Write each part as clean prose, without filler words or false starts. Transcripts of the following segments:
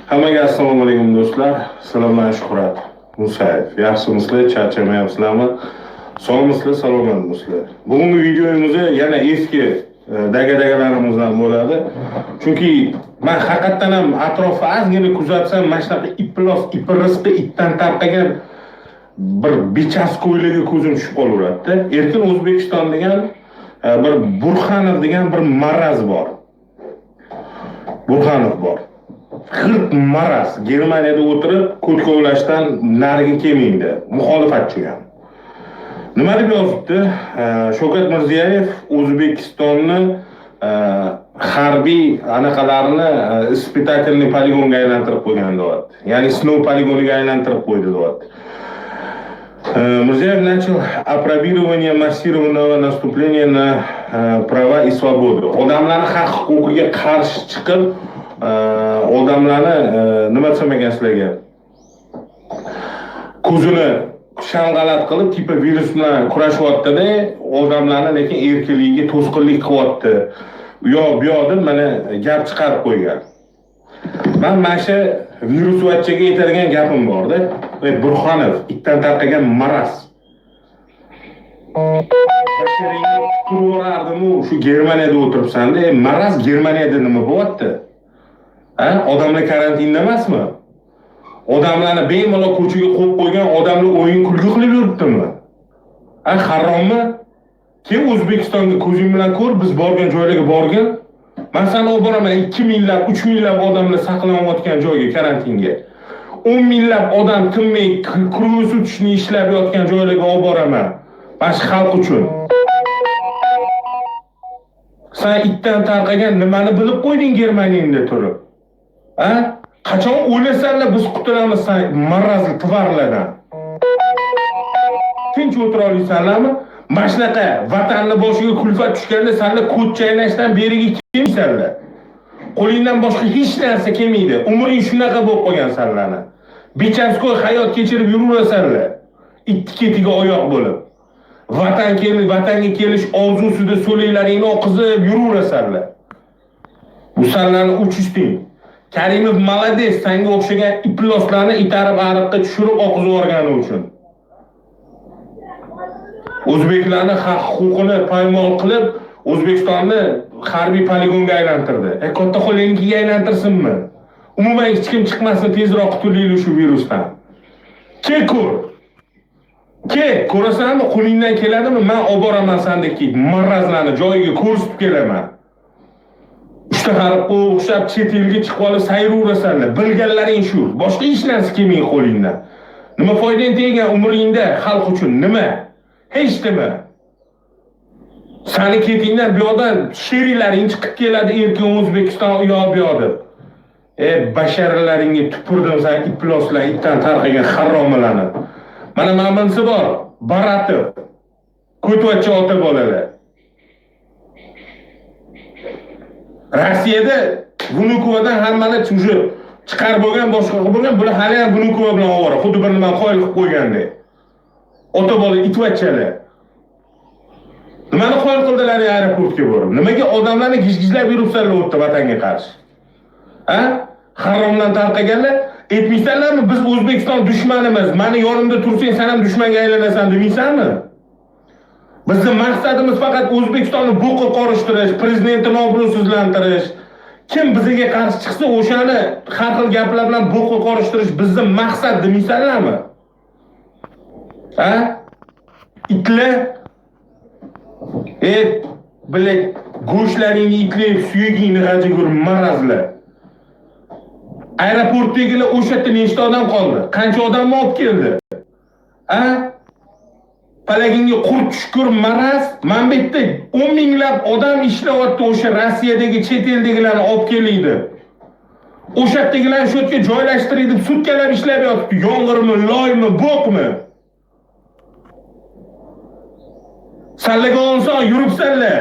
Hammaga assalomu alaykum do'stlar. Sizlar Shuhrat Musayev. Yaxshimisizlar, charchamayapsizlarmi? Sog'misizlar, salomatmisizlar. Bugungi videomizda yana eski daga-dagalarimizdan bo'ladi. Chunki men haqiqatan ham atrofni ozgina kuzatsam, mana shunaqa ipirrisqi itdan tarqagan bir bechasko'ylarga ko'zim tushib qolaveradi. Erkin O'zbekiston degan bir Burxanov degan bir maraz bor. Burxanov bor. 40 maraz Germaniyada o'tirib ko'tkovlashdan nariga kelmaydi. Muxolifatchi ham. Nima deb yozibdi? Shavkat Mirziyoyev O'zbekistonni harbiy anaqalarini испытательный poligonga aylantirib qo'ygan deyapti. Ya'ni sinov poligoniga aylantirib qo'ydi deyapti. Mirziyoyev начал опробирование массированного наступления на права и свободы. Odamlarning haq-huquqiga qarshi chiqib, odamlarni nima desam ekan sizlarga? Ko'zini shang'alat qilib, tipa virus bilan kurashyapti-da, odamlarni lekin erkinligiga to'sqinlik qilyapti. U yoq bu yoqdan mana gap chiqarib qo'ygan. Men mana shu virusvatchaga aytadigan gapim bor-da. Burxanov itdan tarqagan maraz. Basharingni turardim-u, shu Germaniyada o'tiribsan-da, maraz Germaniyada nima bo'lyapti? Odamlar karantinda emasmi? Odamlarni bemalol ko'chaga qo'yib qo'ygan odamlar o'yin kulgi qilib yuribdimi? Harommi? Kim O'zbekistonga ko'zing bilan ko'r, biz borgan joylarga borgin. Men seni olib boraman 2 minglab, 3 minglab odamlar saqlanayotgan joyga, karantinga. 10 minglab odam tinmay kruizutishni ishlab yotgan joylarga olib boraman. Mana shu xalq uchun. Sen itdan tarqagan nimani bilib qo'yding Germaniyada turib? Qachon o'lasanlar biz qutulamiz sen marazli tvarlardan. Tinch o'tira olsanlarmi? Mana shunaqa vatanni boshiga kulfat tushganda senlar ko'ch chaynashdan beriga kelmaysanlar. Qo'lingdan boshqa hech narsa kelmaydi. Umring shunaqa bo'lib qolgan senlarni. Bechaskoy hayot kechirib yuraversanlar. Ikki-ketiga oyoq bo'lib. Vatanga kelish orzusida so'liklaringni oqizib yuraversanlar. Bu senlarni uchishting. Karimov malades, senga o'xshagan iploslarni itarib ariqqa tushirib oqizib yuborgani uchun. O'zbeklarni haq-huquqini poymol qilib, O'zbekistonni harbiy poligonga aylantirdi. Katta qo'lingizga aylantirsinmi? Umuman hech kim chiqmasin, tezroq qutulaylik shu virusdan. Ko'r. Ko'rasanmi, qo'lingdan keladimi? Men olib boraman sendagi marazlarni joyiga ko'rsatib kelaman. Uchta harib o'xshab chet elga chiqib olib sayraverasanlar. Bilganlaring shu. Boshqa hech narsa kelmaydi qo'lingdan. Nima foydang tegan umringda xalq uchun? Nima? Hech nima. Seni ketingdan bu yoqdan sherilaring chiqib keladi, erkin O'zbekiston u yoq bu yoqda. Basharalaringga tupurdim sen iploslar, itdan tarqagan haromlarni. Mana ma'minsi bor, Baratov. Ko'tvatchi ota bolalar. Rossiyada Vnukovadan hammani tujib chiqarib bo'lgan, boshqa bo'lgan, bular hali ham Vnukova bilan ovora, xuddi bir nima qo'yil qilib qo'ygandek. Ota bola itvatchalar. Nimani qo'yil qildilar aeroportga borib? Nimaga odamlarni gijgijlab yuribsanlar o'tda vatanga qarshi? Haromdan tarqaganlar aytmaysanlarmi biz O'zbekiston dushmanimiz, meni yonimda tursang sen ham dushmanga aylanasan demaysanmi? Bizning maqsadimiz faqat O'zbekistonni bo'qqa qorishtirish, prezidentni obro'sizlantirish. Kim bizga qarshi chiqsa, o'shani har xil gaplar bilan bo'qqa qorishtirish bizning maqsad demaysanlarmi? Itlar bilak go'shtlaringni itlab, suyagingni g'ajigur marazlar. Aeroportdagilar o'sha yerda nechta odam qoldi? Qancha odamni olib keldi? Palagingga qurt tushkur maraz, men bu yerda 10 minglab odam ishlayapti, o'sha Rossiyadagi chet eldagilarni olib keldi. O'sha yerdagilarni shu yerga joylashtirib, sutkalab ishlab yotibdi. Yong'irmi, loymi, bo'qmi? Sanlarga olsan yuribsanlar.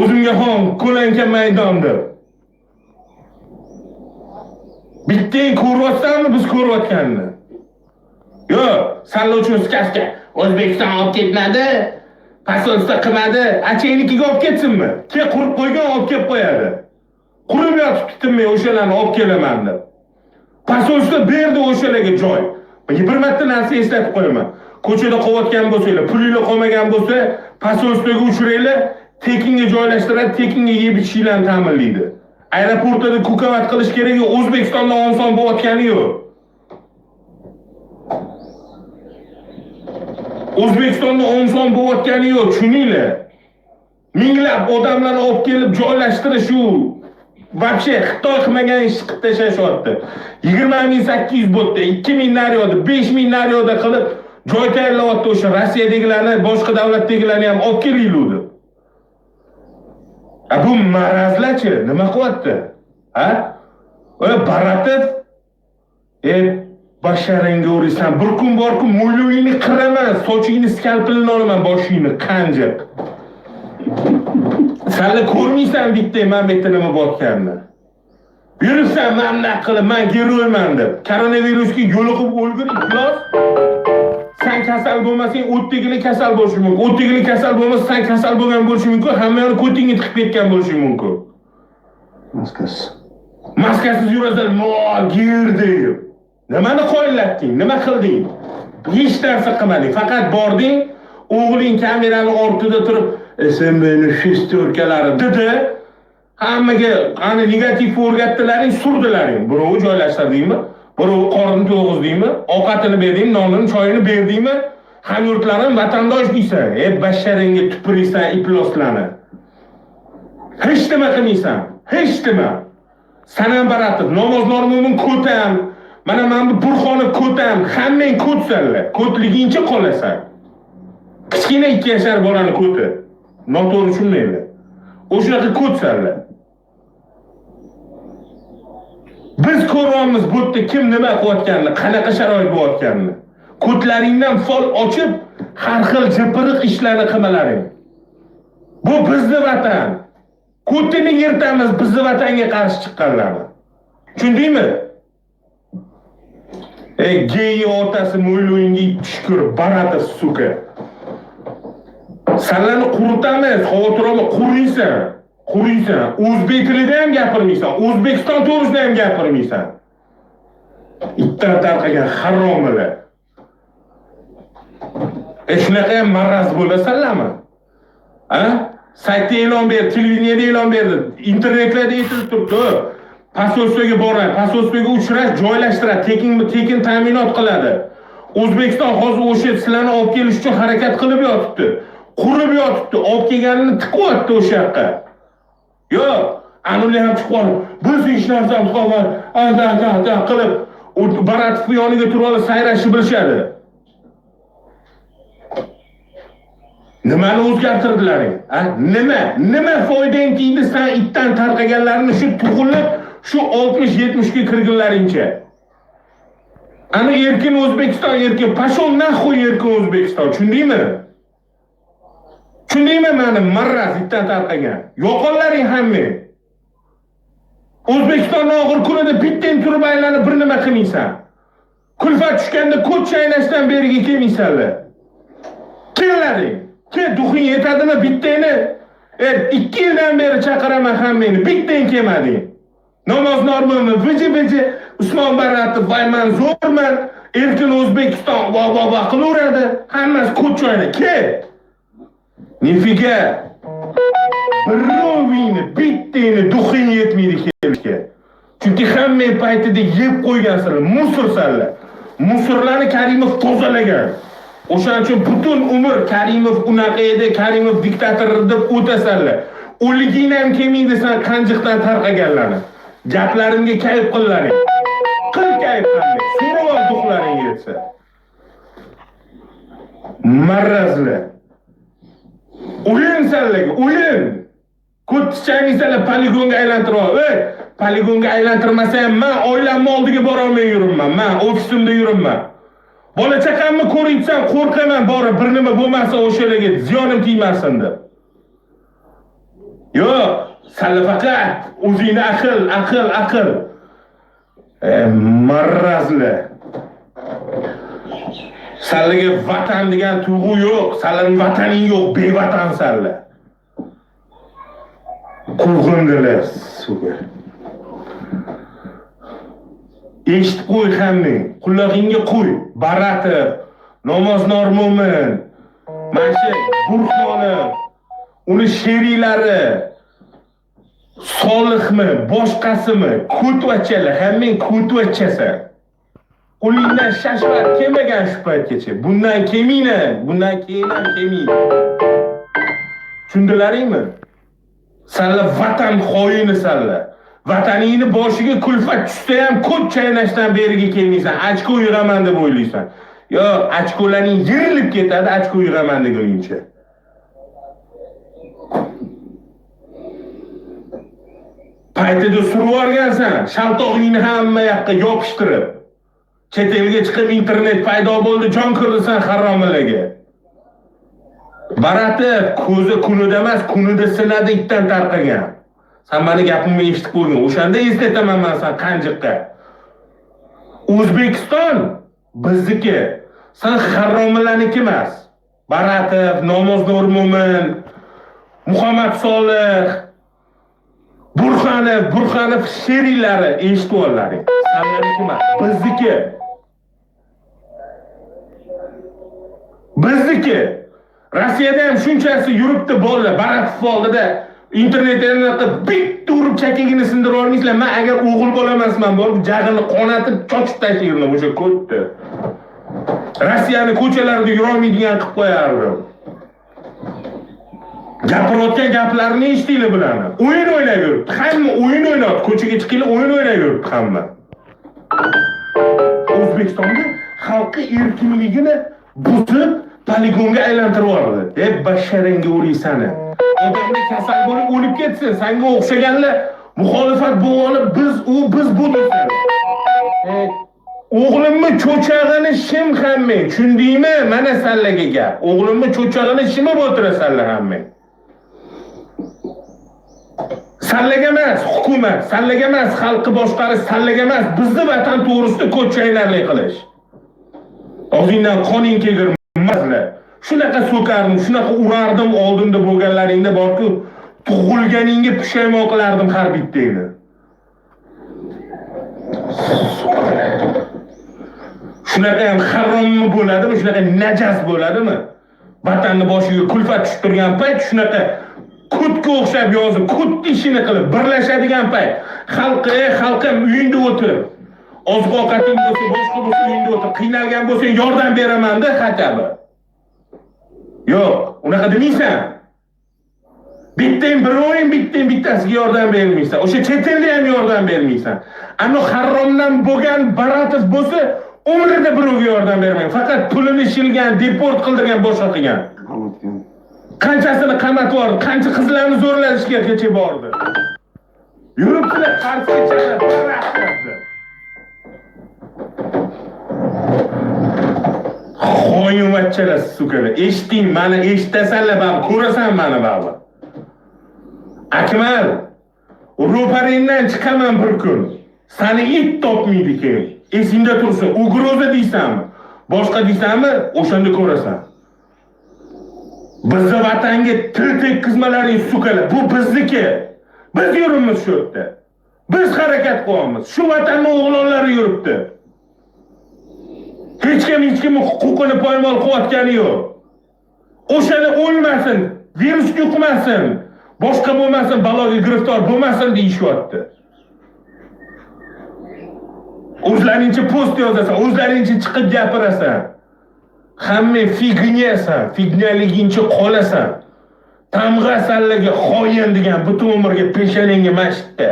O'zimga ham ko'lanka maydonda. Bittang ko'ryapsanmi biz ko'ryotganni? Yo'q, sanlar uchun skaska. O'zbekiston olib ketmadi, pasolstva qilmadi, achaynikiga olib ketsinmi? Ke qurib qo'ygan olib kelib qo'yadi. Qurib yotibdi, men o'shalarni olib kelaman deb. Posolstvo berdi o'shalarga joy. Bir marta narsa eslatib qo'yaman. Ko'chada qo'yotgan bo'lsanglar, pulingiz qolmagan bo'lsa, posolstvoga uchranglar, tekinga joylashtiradi, tekinga yeb ichishlarni ta'minlaydi. Aeroportda kukavat qilish kerak, O'zbekistonda oson bo'layotgani yo'q. O'zbekistonda oson bo'layotgani yo'q, tushuninglar. Minglab odamlarni olib kelib joylashtirish u вообще Xitoy qilmagan ish qilib tashlashyapti. 20.800 bo'ldi, 2.000 naryoda, 5.000 naryoda qilib joy tayyorlayapti o'sha Rossiyadagilarni, boshqa davlatdagilarni ham olib kelinglar. Bu marazlarchi nima qilyapti? Ha? O'la Baratov basharingga urisan, bir kun borku mo'ylovingni qiraman, sochingni skalpelini olaman, boshingni qanjiq. Senle ko'rmaysan bitta men bu yerda nima bo'layotganini. Yuribsan mana qilib, men geroyman deb. Koronavirusga yo'liqib o'lgir, iflos. Sen kasal bo'lmasang, o'tdagini kasal bo'lishi mumkin. O'tdagini kasal bo'lmasa, sen kasal bo'lgan bo'lishi mumkin. Hammani ko'tingga tiqib ketgan bo'lishi mumkin. Maskasiz yurasan, mol girdi. Nimani qo'llatding? Nima qilding? Hech narsa qilmading. Faqat bording, o'g'ling kamerani ortida turib, SMBni shestorkalari dedi. Hammaga qani negativ o'rgatdilaring, surdilaring. Birovi joylashtirdingmi? Birovi qorinni to'yg'izdingmi? Ovqatini berdingmi? Nonini, choyini berdingmi? Hamyurtlarim vatandosh deysan. Basharingga tupuriysan, iploslarni. Hech nima qilmaysan. Hech nima. Sanam Baratov, namoz normumin ko'tam. Mana bu Burxonov ko'tam. Hammang ko'tsanlar. Ko'tligincha qolasan. Kichkina 2 yashar bolani ko'ti. Noto'g'ri tushunmaylar. O'shaqa ko'tsanlar. Biz ko'ramiz bu yerda kim nima qilayotganini, qanaqa sharoit bo'layotganini. Ko'tlaringdan fol ochib, har xil jipiriq ishlarni qilmalaring. Bu bizning vatan. Ko'tini yirtamiz bizning vatanga qarshi chiqqanlarni. Tushundingmi? Gey otasi mo'ylovingga tushkur Baratov suka. Sanlarni quritamiz, xavotir olma, quriysan. O'zbek tilida ham gapirmaysan, O'zbekiston to'g'risida ham gapirmaysan. Itdan tarqagan haromlar. Shunaqa ham maraz bo'lasanlarmi? Ha? Saytda e'lon berdi, televideniyada e'lon berdi, internetlarda aytilib turibdi. Posolstvoga boradi, posolstvoga uchrash, joylashtiradi, tekin ta'minot qiladi. O'zbekiston hozir o'sha sizlarni olib kelish uchun harakat qilib yotibdi. Qurib yotibdi, olib kelganini tiqyapti o'sha yoqqa. Yo'q, anular ham chiqib qolib, biz hech narsamiz qolmadi, qilib, Baratov yoniga turib olib sayrashni bilishadi. Nimani o'zgartirdilaring? Nima foydang tegdi sen itdan tarqaganlarini shu tug'ilib, shu 60-70 ga kirganlaringcha? Ana erkin O'zbekiston, erkin, pashon naxuy erkin O'zbekiston, tushundingmi? Tushundingmi meni marraz itdan tarqagan? Yo'qonlaring hamma. O'zbekistonning og'ir kunida bittang turib aylanib bir nima qilmaysan. Kulfat tushganda ko'ch chaynashdan beriga kelmaysanlar. Kellaring. Ke duxing yetadimi bittangni? 2 yildan beri chaqiraman hammani, bittang kelmading. Namoz normimi viji Usmon Baratov, vayman zo'rman, erkin O'zbekiston va qilaveradi. Hammasi ko'ch joyda. Kel. Nifiga birovingni bittangni duxing yetmaydi kelishga. Chunki hamma paytida yeb qo'ygansizlar, musursanlar. Musurlarni Karimov tozalagan. O'shaning uchun butun umr Karimov unaqa edi, Karimov diktator deb o'tasanlar. O'liging ham kelmaydi san qanjiqdan tarqaganlarni. Gaplarimga kayf qillaring. Qil kayf qilmang. So'rov duxlaring yetsa. Marrazlar. O'yinsanlarga, o'yin. Ko'tchayningizlar poligonga aylantirib, poligonga aylantirmasam men oilamni oldiga bora olmay yuribman. Men ofisimda yuribman. Bola chaqamni ko'ribsan, qo'rqaman, borib bir nima bo'lmasa o'shalarga ziyonim tegmasin deb. Yo'q, sen faqat o'zingni aql. Marrazlar. Senlarga vatan degan tuyg'u yo'q, senlarning vataning yo'q, bevatansanlar. Quvg'indilar, super. Eshitib qo'y hammang, qulog'ingga qo'y. Baratov, Namoznor Mo'min, mana shu Burxonov, uni sheriklari, Solihmi, boshqasimi, ko'tvachalar, hammang ko'tvachasan. Qo'lingdan shashvar kelmagan shu paytgacha. Bundan kelmaydi, bundan keyin ham kelmaydi. Tushundilaringmi? Sanlar vatan xoini sanlar. Vataningni boshiga kulfat tushsa ham ko'p chaynashdan beriga kelmaysan. Ochko yig'aman deb o'ylaysan. Yo, ochkolaring yirilib ketadi, ochko yig'aman deguningcha. Paytida surib olgansan, shaltog'ingni hamma yoqqa yopishtirib. Chet elga chiqib internet paydo bo'ldi, jon kirdisan haromilarga. Baratov ko'zi kunida emas, kunida sinadi itdan tarqagan. Sen meni gapimni eshitib qo'ygin. O'shanda eslataman men sen qanjiqqa. O'zbekiston bizniki. Sen haromilarniki emas. Baratov, Namoznor Mo'min, Muhammad Solih, Burxonov sheriklari eshitib ollaring. Senlarniki emas, bizniki. Bizniki. Rossiyada ham shunchasi yuribdi bolalar, Baratov oldida internetda bitta urib chakagini sindirib olmaysizlar. Men agar o'g'il bola emasman, borib jag'ini qonatib chochib tashlayman o'sha ko'tni. Rossiyani ko'chalarida yurolmaydigan qilib qo'yardim. Gapirayotgan gaplarini eshitdinglar bularni. O'yin o'ynab yuribdi. Hamma o'yin o'ynayapti. Ko'chaga chiqinglar, o'yin o'ynab yuribdi hamma. O'zbekistonda xalqi erkinligini buzib poligonga aylantirib yubordi. Deb basharangga uriysan. Odamlar kasal bo'lib o'lib ketsin. Senga o'xshaganlar muxolifat bo'lib biz bu deysan. O'g'limni cho'chag'ini shim hammang, tushundingmi? Mana sallaga gap. O'g'limni cho'chag'ini shimib o'tirasanlar hammang. Sallaga emas hukumat, sallaga emas xalqi boshqarish, sallaga emas bizni vatan to'g'risida ko'chaynarlik qilish. O'zingdan qoning kelgirmaslar. Shunaqa so'kardim, shunaqa urardim oldinda bo'lganlaringda borku, tug'ilganingga pushaymon qilardim har bittangni. Shunaqa ham harommi bo'ladimi, shunaqa najas bo'ladimi? Vatanni boshiga kulfat tushib turgan payt shunaqa kutga o'xshab yozib, kut ishini qilib birlashadigan payt xalqim uyingda o'tir. Oziq-ovqating bo'lsa, boshqa bo'lsa uyingda o'tir. Qiynalgan bo'lsang yordam beraman-da xatabi. Yo'q, unaqa demaysan. Bittasiga yordam bermaysan. O'sha chet elda ham yordam bermaysan. Ana haromdan bo'lgan Baratov bo'lsa, umrida birovga yordam bermaydi. Faqat pulini shilgan, deport qildirgan, boshqa qilgan. Qanchasini qamatib yubordi, qancha qizlarni zo'rlashgacha bordi. Yuribdilar qarshiga chaqirib, baraqtirdi. Xoinvachchalar sukalar. Eshiting, meni eshitasanlar, bab, ko'rasan meni bab. Akmal, ro'paringdan chiqaman bir kun. Seni it topmaydi keyin. Esingda tursin, ugroza deysanmi? Boshqa deysanmi? O'shanda ko'rasan. Bizni vatanga til tekkizmalaring sukalar. Bu bizniki. Biz yurimiz shu yerda. Biz harakat qilyapmiz. Shu vatanning o'g'lonlari yuribdi. Hech kim huquqini poymol qilayotgani yo'q. O'shani o'lmasin, virus yuqmasin, boshqa bo'lmasin, baloga giriftor bo'lmasin deyishyapti. O'zlaringcha post yozasan, o'zlaringcha chiqib gapirasan. Hamma fignesan, fignaligingcha qolasan. Tamg'a sallaga xoin degan butun umrga peshanangga mashitda.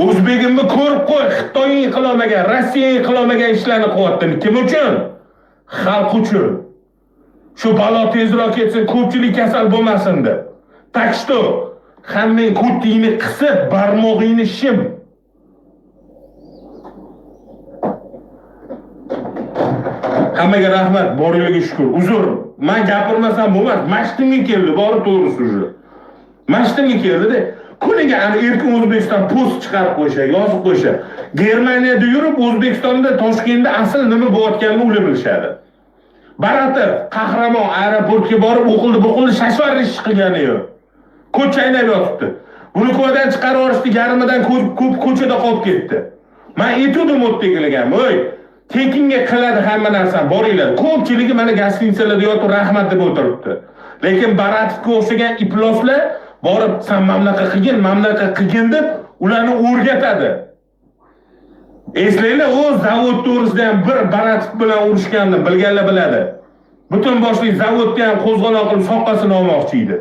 O'zbegimni ko'rib qo'y, Xitoyning qilolmagan, Rossiyaning qilolmagan ishlarni qilyapti. Kim uchun? Xalq uchun. Shu balo tezroq ketsin, ko'pchilik kasal bo'lmasin deb. Так что, hammang ko'tingni qisib, barmog'ingni shim. Hammaga rahmat, borligiga shukr. Uzr, men gapirmasam bo'lmas. Mashtimga keldi, borib to'g'risi уже. Mashtimga keldi-da. Kuniga ana erkin O'zbekiston post chiqarib qo'ysa, yozib qo'ysa. Germaniyada yurib, O'zbekistonda, Toshkentda asl nima bo'layotganini ular bilishadi. Baratov qahramon aeroportga borib o'qildi, shashvar ish qilgani yo'q. Ko'chaynab yotibdi. Buni ko'rdan chiqarib yuborishdi, yarimidan ko'p ko'chada qolib ketdi. Men aytdim o'ttigilagan, "Voy, tekinga qiladi hamma narsa, boringlar." Ko'pchiligi mana gostinitsalarda yotib rahmat deb o'tiribdi. Lekin Baratovga o'xshagan iploslar borib, "Sen mamlaqa qilgin" deb ularni o'rgatadi. Eslanglar, o zavod to'g'risida ham bir Baratov bilan urushganini bilganlar biladi. Butun boshli zavodni ham qo'zg'aloq qilib soqqasini olmoqchi edi.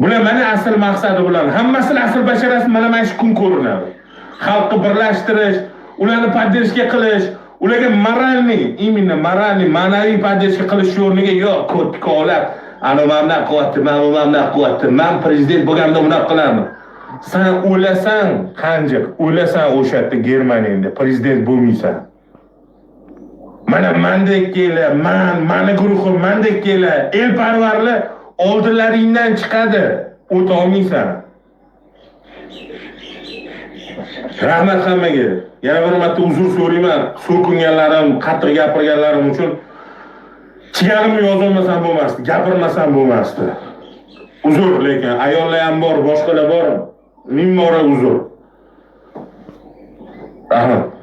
Bular mana asl maqsadi bilan hammasini asl basharasi mana shu kun ko'rinadi. Xalqni birlashtirish, ularni podдержка qilish, ularga именно ma'naviy podдержка qilish o'rniga yo'q, ko'tga olib, ana mamna qilyapti, men prezident bo'lganimda bunaqa qilardim. Sen o'ylasang, qanjiq, o'ylasang o'sha yerda Germaniyada prezident bo'lmaysan. Mana mendek kelar, mani guruhim mendek kelar, elparvarlar oldilaringdan chiqadi, o'ta olmaysan. Rahmat hammaga. Yana bir marta uzr so'rayman. So'kinganlarim, qattiq gapirganlarim uchun chigarimni yozolmasam bo'lmasdi, gapirmasam bo'lmasdi. Uzr, lekin ayollar ham bor, boshqalar bor. Ming bora uzr. Rahmat.